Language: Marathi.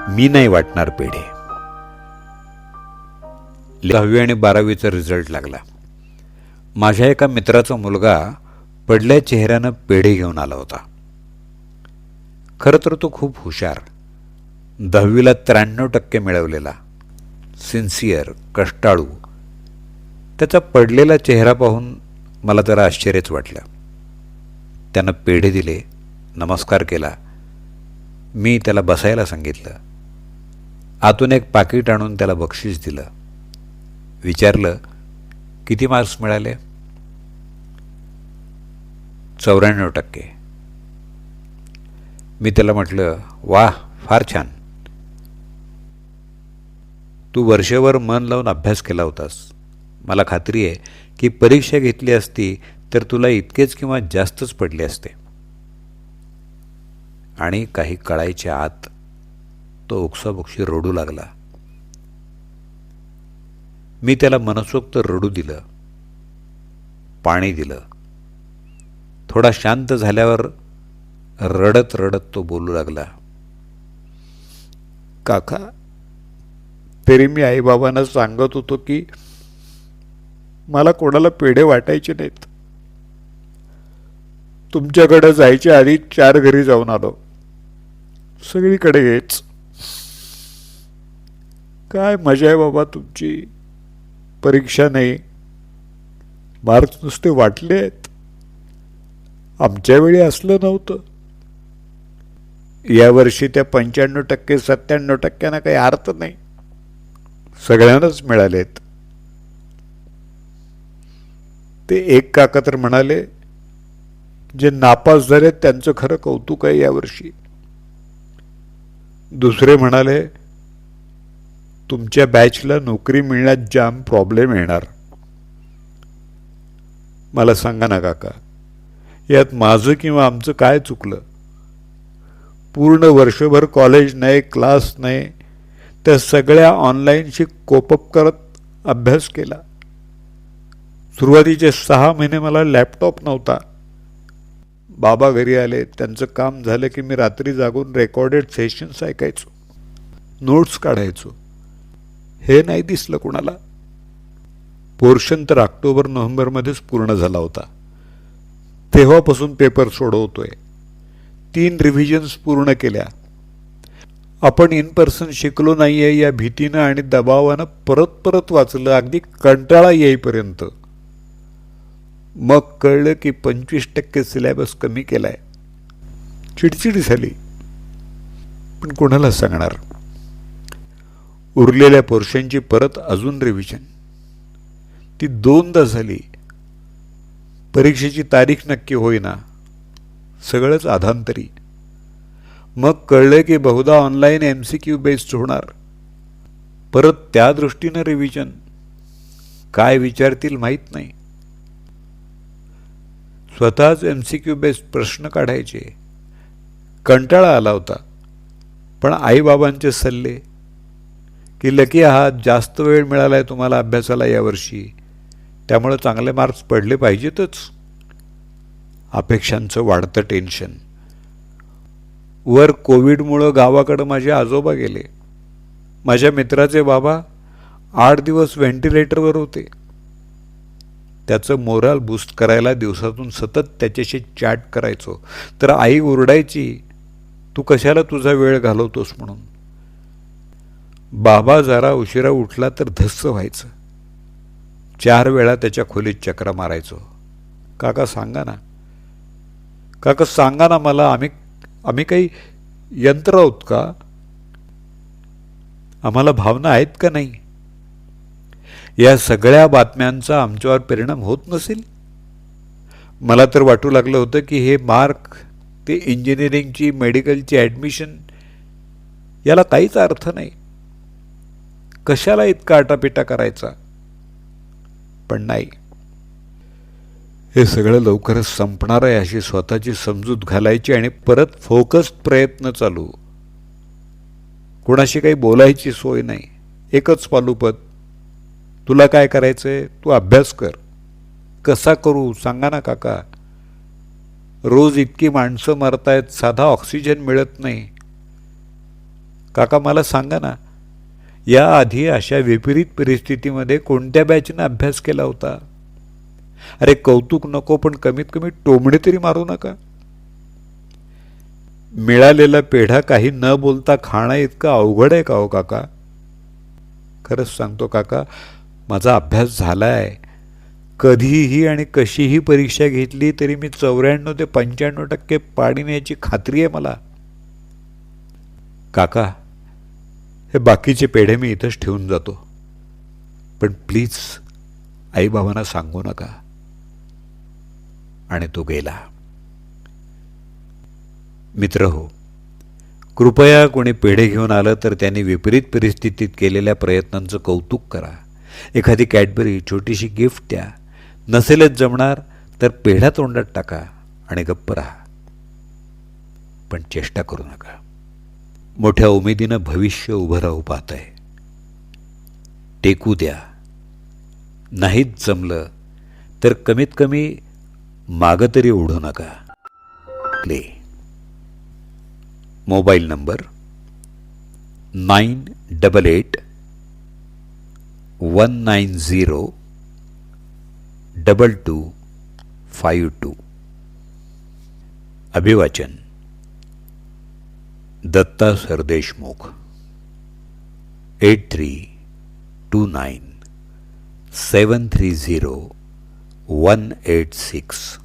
मी नाही वाटणार पेढे. 10वी आणि 12वीचा रिझल्ट लागला. माझ्या एका मित्राचा मुलगा पडल्या चेहऱ्यानं पेढे घेऊन आला होता. खरं तर तो खूप हुशार, 10वीला 93% मिळवलेला, सिन्सिअर, कष्टाळू. त्याचा पडलेला चेहरा पाहून मला जरा आश्चर्यच वाटलं. त्यानं पेढे दिले, नमस्कार केला. मी त्याला बसायला सांगितलं. आतून एक पाकिट आणून त्याला बक्षीस दिलं. विचारलं, किती मार्क्स मिळाले? 94%. मी त्याला म्हटलं, वाह, फार छान. तू वर्षभर मन लावून अभ्यास केला होतास. मला खात्री आहे की परीक्षा घेतली असती तर तुला इतकेच किंवा जास्तच पडले असते. आणि काही कळायच्या आत तो ओक्साबोक्षी रडू लागला. मी त्याला मनसोक्त रडू दिलं, पाणी दिलं. थोडा शांत झाल्यावर रडत रडत तो बोलू लागला, काका, तरी मी आईबाबांना सांगत होतो की मला कोणाला पेढे वाटायचे नाहीत. तुमच्याकडे जायच्या आधी 4 घरी जाऊन आलो. सगळीकडे हेच. काय मजा आहे बाबा तुमची. परीक्षा नाही, मार्क्स नुसते वाटले आहेत. आमच्या वेळी असलं नव्हतं. यावर्षी त्या 95% 97% काही अर्थ नाही. सगळ्यांनाच मिळालेत. ते एक काका तर म्हणाले, जे नापास झाले त्यांचं खरं कौतुक आहे यावर्षी. दुसरे म्हणाले, तुमच्या बॅचला नोकरी मिळण्यात जाम प्रॉब्लेम येणार. मला सांगा ना काका, यात माझं किंवा आमचं काय चुकलं? पूर्ण वर्षभर कॉलेज नाही, क्लास नाही, त्या सगळ्या ऑनलाईनशी कोपअप करत अभ्यास केला. सुरुवातीचे 6 महिने मला लॅपटॉप नव्हता. बाबा घरी आले, त्यांचं काम झालं की मी रात्री जागून रेकॉर्डेड सेशन्स ऐकायचो, नोट्स काढायचो. हे नाही दिसलं कुणाला. पोर्शन तर ऑक्टोबर-नोव्हेंबरमध्येच पूर्ण झाला होता. तेव्हापासून पेपर सोडवतोय. 3 रिव्हिजन्स पूर्ण केल्या. आपण इन पर्सन शिकलो नाहीये या भीतीनं आणि दबावानं परत परत वाचलं, अगदी कंटाळा येईपर्यंत. मग कळलं की 25% सिलेबस कमी केलाय. चिडचिड झाली, पण कोणाला सांगणार? उरलेल्या पोर्शनची परत अजून रिव्हिजन. ती 2दा झाली. परीक्षेची तारीख नक्की होईना. सगळंच अधांतरी. मग कळलं की बहुधा ऑनलाईन MCQ बेस्ड होणार. परत त्या दृष्टीनं रिव्हिजन. काय विचारतील माहीत नाही. स्वतःच MCQ बेस्ड प्रश्न काढायचे. कंटाळा आला होता. पण आईबाबांचे सल्ले की लकी आहात, जास्त वेळ मिळालाय तुम्हाला अभ्यासाला यावर्षी, त्यामुळे चांगले मार्क्स पडले पाहिजेतच. अपेक्षांचं वाढतं टेन्शन. वर कोविडमुळं गावाकडं माझे आजोबा गेले. माझ्या मित्राचे बाबा 8 दिवस व्हेंटिलेटरवर होते. त्याचं मोराल बूस्ट करायला दिवसातून सतत त्याच्याशी चॅट करायचो. तर आई ओरडायची, तू कशाला तुझा वेळ घालवतोस म्हणून. बाबा जरा उशिरा उठला तर धस्स व्हायचं. 4 वेळा त्याच्या खोलीत चक्रा मारायचो. काका सांगा ना, काका सांगा ना मला, आम्ही काही यंत्र आहोत का? आम्हाला भावना आहेत का नाही? या सगळ्या बातम्यांचा आमच्यावर परिणाम होत नसेल? मला तर वाटू लागलं होतं की हे मार्क, ते इंजिनिअरिंगची, मेडिकलची ॲडमिशन, याला काहीच अर्थ नाही. कशाला इतका आटापिटा करायचा? पण नाही, हे सगळं लवकरच संपणार आहे अशी स्वतःची समजूत घालायची आणि परत फोकस्ड प्रयत्न चालू. कोणाशी काही बोलायची सोय नाही. एकच पालुपद, तुला काय करायचंय? तू अभ्यास कर. कसा करू सांगा ना काका. रोज इतकी माणसं मरतायत, साधा ऑक्सिजन मिळत नाही. काका मला सांगा ना, याआधी अशा विपरीत परिस्थितीमध्ये कोणत्या बॅचनं अभ्यास केला होता? अरे कौतुक नको, पण कमीत कमी टोमणे तरी मारू नका. मिळालेला पेढा काही न बोलता खाणं इतकं अवघड आहे का हो काका? खरंच सांगतो काका, माझा अभ्यास झालाय. कधीही आणि कशीही परीक्षा घेतली तरी मी 94 ते 95% पाडीन याची खात्री आहे मला. काका, हे बाकीचे पेढे मी इथंच ठेवून जातो, पण प्लीज आईबाबांना सांगू नका. आणि तो गेला. मित्र हो, कृपया कोणी पेढे घेऊन आलं तर त्यांनी विपरीत परिस्थितीत केलेल्या प्रयत्नांचं कौतुक करा. एखादी कॅडबरी, छोटीशी गिफ्ट द्या. नसेलच जमणार तर पेढा तोंडात टाका आणि गप्प राहा, पण चेष्टा करू नका. मोठ्या उमेदीनं भविष्य उभं राहू पाहतंय. टेकू द्या. नाहीच जमलं तर कमीत कमी मागं तरी ओढू नका. प्ले. Mobile number 9881902252. अभिवाचन दत्ता सरदेशमुख. 8329730186.